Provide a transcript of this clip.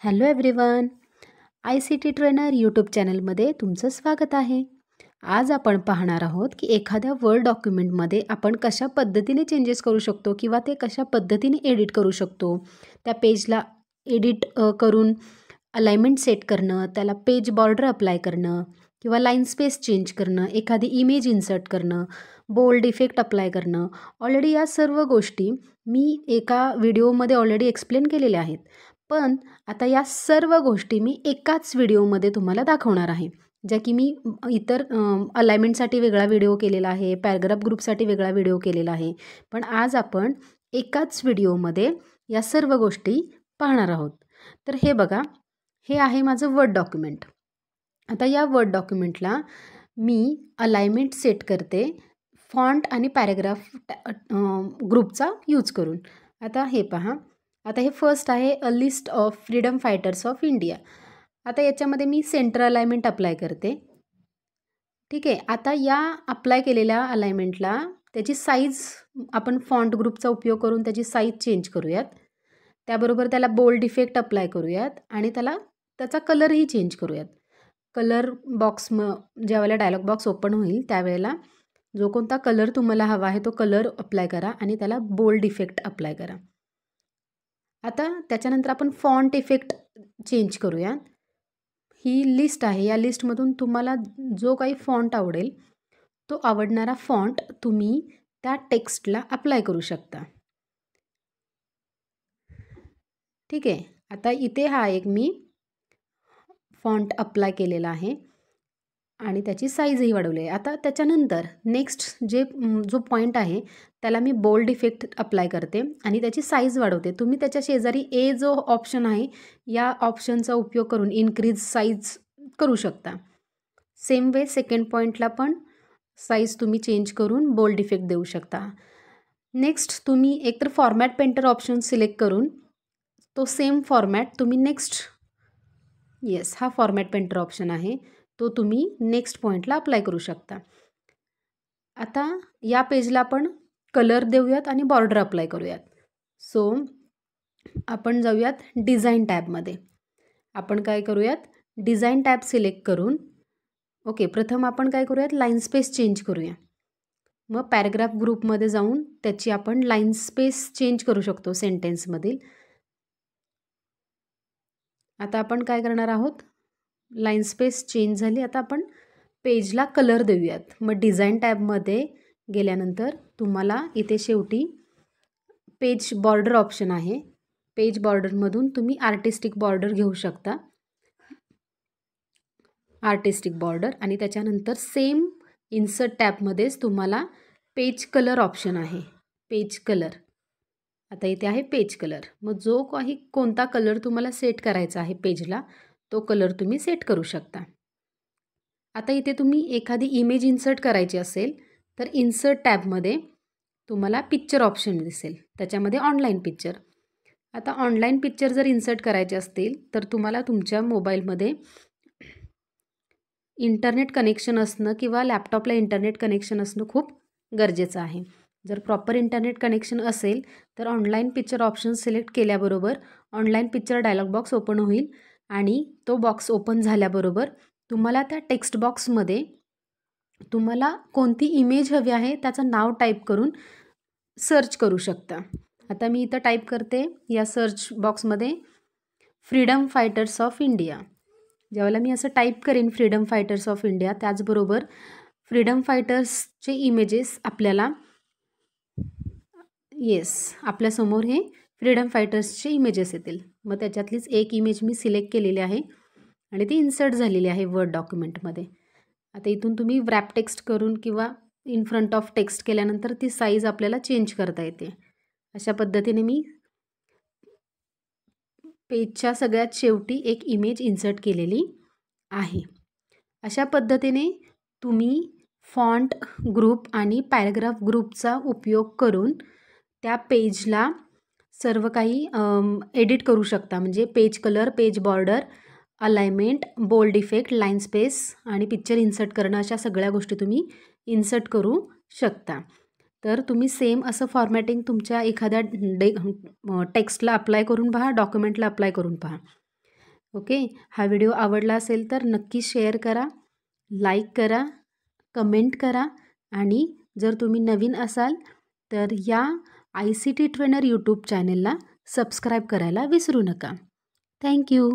Hello everyone, I C T trainer YouTube चॅनलमध्ये तुमचं स्वागत आहे. आज आपण पाहणार आहोत की एखाद्या वर्ड डॉक्युमेंटमध्ये आपण कशा पद्धतीने चेंजेस करू शकतो किंवा ते कशा पद्धतीने एडिट करू शकतो. त्या पेजला एडिट करून अलाइनमेंट सेट करणं, त्याला पेज बॉर्डर अप्लाय करणं किंवा लाईन स्पेस चेंज करणं, एखादी इमेज इन्सर्ट करणं, बोल्ड इफेक्ट अप्लाय करणं. ऑलरेडी या सर्व गोष्टी मी एका व्हिडिओमध्ये ऑलरेडी एक्सप्लेन केलेल्या आहेत. पण आता या सर्व गोष्टी मी एकाच व्हिडिओमध्ये तुम्हाला दाखवणार आहे, ज्या की मी इतर अलाइनमेंटसाठी वेगळा व्हिडिओ केलेला आहे, पॅराग्राफ ग्रुपसाठी वेगळा व्हिडिओ केलेला आहे. पण आज आपण एकाच व्हिडिओमध्ये या सर्व गोष्टी पाहणार आहोत. तर हे बघा, हे आहे माझं वर्ड डॉक्युमेंट. आता या वर्ड डॉक्युमेंटला मी अलाइनमेंट सेट करते फॉन्ट आणि पॅराग्राफ ग्रुपचा यूज करून. आता हे पहा, आता हे फर्स्ट आहे a list of freedom fighters of India. आता याच्यामध्ये मी सेंटर अलाइनमेंट अप्लाय करते. ठीक आहे. आता या अप्लाय केलेल्या अलाइनमेंटला त्याची साईज आपण फॉन्ट ग्रुपचा उपयोग करून त्याची साईज चेंज करूयात. त्याबरोबर त्याला बोल्ड इफेक्ट अप्लाय करूयात आणि त्याचा कलरही चेंज करूयात. कलर बॉक्स ज्यावेळेला डायलॉग बॉक्स ओपन होईल त्यावेळेला जो कोणता कलर तुम्हाला हवा आहे तो कलर अप्लाय करा आणि त्याला बोल्ड इफेक्ट अप्लाय करा. आता त्याच्यानंतर आपण फॉन्ट इफेक्ट चेंज करूया. ही लिस्ट आहे, या लिस्टमधून तुम्हाला जो काही फॉन्ट आवडेल तो आवडणारा फॉन्ट तुम्ही त्या टेक्स्टला अप्लाय करू शकता. ठीक आहे. आता इथे हा एक मी फॉन्ट अप्लाय केलेला आहे आणि त्याची साईजही वाढवली आहे. आता त्याच्यानंतर नेक्स्ट जो पॉईंट आहे त्याला मी बोल्ड इफेक्ट अप्लाय करते आणि त्याची साईज वाढवते. तुम्ही त्याच्या शेजारी ए जो ऑप्शन आहे या ऑप्शनचा उपयोग करून इन्क्रीज साईज करू शकता. सेम वे सेकंड पॉईंटला पण साईज तुम्ही चेंज करून बोल्ड इफेक्ट देऊ शकता. नेक्स्ट तुम्ही एकतर फॉर्मॅट पेंटर ऑप्शन सिलेक्ट करून तो सेम फॉर्मॅट तुम्ही हा फॉर्मॅट पेंटर ऑप्शन आहे तो तुम्ही नेक्स्ट पॉईंटला अप्लाय करू शकता. आता या पेजला आपण कलर देऊयात आणि बॉर्डर अप्लाय करूयात. सो आपण जाऊयात डिझाईन टॅबमध्ये. आपण काय करूयात, डिझाईन टॅब सिलेक्ट करून प्रथम आपण काय करूयात, लाईन स्पेस चेंज करूया. मग पॅराग्राफ ग्रुपमध्ये जाऊन त्याची आपण लाईन स्पेस चेंज करू शकतो सेंटेन्समधील. आता आपण काय करणार आहोत, लाईन स्पेस चेंज झाली. आता आपण पेजला कलर देऊयात. मग डिझाईन टॅबमध्ये गेल्यानंतर तुम्हाला इथे शेवटी पेज बॉर्डर ऑप्शन आहे. पेज बॉर्डरमधून तुम्ही आर्टिस्टिक बॉर्डर घेऊ शकता, आर्टिस्टिक बॉर्डर. आणि त्याच्यानंतर सेम इन्सर्ट टॅबमध्येच तुम्हाला पेज कलर ऑप्शन आहे, पेज कलर. आता इथे आहे पेज कलर. मग जो काही कोणता कलर तुम्हाला सेट करायचा आहे पेजला तो कलर तुम्ही सेट करू शकता. आता इथे तुम्ही एखादी इमेज इन्सर्ट करायची असेल तर इन्सर्ट टॅबमध्ये तुम्हाला पिक्चर ऑप्शन दिसेल, त्याच्यामध्ये ऑनलाईन पिक्चर. आता ऑनलाईन पिक्चर जर इन्सर्ट करायचे असतील तर तुम्हाला तुमच्या मोबाईलमध्ये इंटरनेट कनेक्शन असणं किंवा लॅपटॉपला इंटरनेट कनेक्शन असणं खूप गरजेचं आहे. जर प्रॉपर इंटरनेट कनेक्शन असेल तर ऑनलाईन पिक्चर ऑप्शन सिलेक्ट केल्याबरोबर online picture dialog box open होईल आणि तो बॉक्स ओपन झाल्याबरोबर तुम्हाला त्या टेक्स्ट बॉक्समध्ये तुम्हाला कोणती इमेज हवी आहे त्याचं नाव टाईप करून सर्च करू शकता. आता मी इथं टाईप करते या सर्च बॉक्समध्ये फ्रीडम फायटर्स ऑफ इंडिया. ज्यावेळेला मी असं टाईप करेन फ्रीडम फायटर्स ऑफ इंडिया, त्याचबरोबर फ्रीडम फायटर्सचे इमेजेस आपल्याला आपल्यासमोर हे फ्रीडम फायटर्सचे इमेजेस येतील. मग त्याच्यातलीच एक इमेज मी सिलेक्ट केलेली आहे आणि ती इन्सर्ट झालेली आहे वर्ड डॉक्युमेंटमध्ये. आता इथून तुम्ही व्रॅप टेक्स्ट करून किंवा इन फ्रंट ऑफ टेक्स्ट केल्यानंतर ती साईज आपल्याला चेंज करता येते. अशा पद्धतीने मी पेजच्या सगळ्यात शेवटी एक इमेज इन्सर्ट केलेली आहे. अशा पद्धतीने तुम्ही फॉन्ट ग्रुप आणि पॅराग्राफ ग्रुपचा उपयोग करून त्या पेजला सर्व काही एडिट करू शकता. म्हणजे page colour, page border, alignment, bold effect, line space आणि पिक्चर इन्सर्ट करणं, अशा सगळ्या गोष्टी तुम्ही इन्सर्ट करू शकता. तर तुम्ही सेम असं फॉर्मॅटिंग तुमच्या एखाद्या टेक्स्टला अप्लाय करून पहा, डॉक्युमेंटला अप्लाय करून पहा. ओके. हा व्हिडिओ आवडला असेल तर नक्की शेअर करा, लाईक करा, कमेंट करा आणि जर तुम्ही नवीन असाल तर या ICT ट्रेनर यूट्यूब चॅनेलला सबस्क्राईब करायला विसरू नका. थँक्यू.